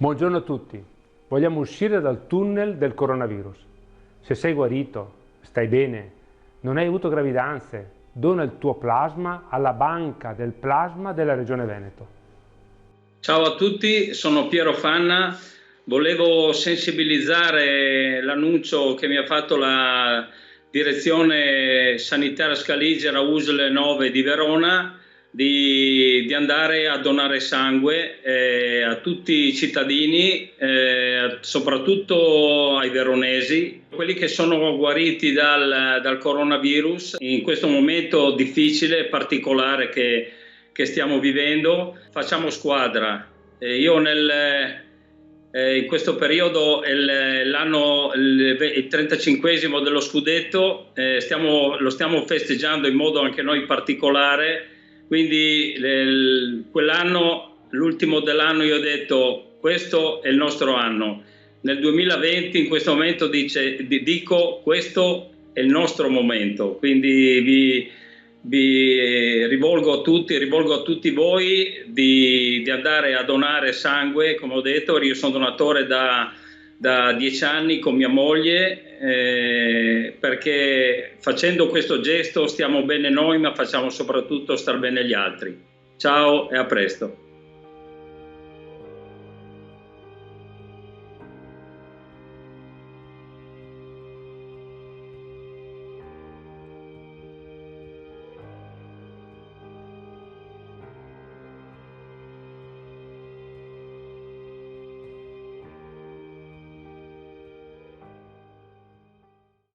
Buongiorno a tutti. Vogliamo uscire dal tunnel del coronavirus. Se sei guarito, stai bene, non hai avuto gravidanze, dona il tuo plasma alla banca del plasma della Regione Veneto. Ciao a tutti, sono Piero Fanna. Volevo sensibilizzare l'annuncio che mi ha fatto la direzione sanitaria Scaligera USL 9 di Verona di andare a donare sangue a tutti i cittadini, soprattutto ai veronesi, quelli che sono guariti dal coronavirus in questo momento difficile e particolare che stiamo vivendo. Facciamo squadra. Io in questo periodo il 35esimo dello scudetto, lo stiamo festeggiando in modo anche noi particolare, quindi l'ultimo dell'anno, io ho detto questo è il nostro anno. Nel 2020 in questo momento dico questo è il nostro momento, quindi vi rivolgo a tutti voi di andare a donare sangue. Come ho detto, io sono donatore da 10 anni con mia moglie, perché facendo questo gesto stiamo bene noi, ma facciamo soprattutto star bene gli altri. Ciao e a presto.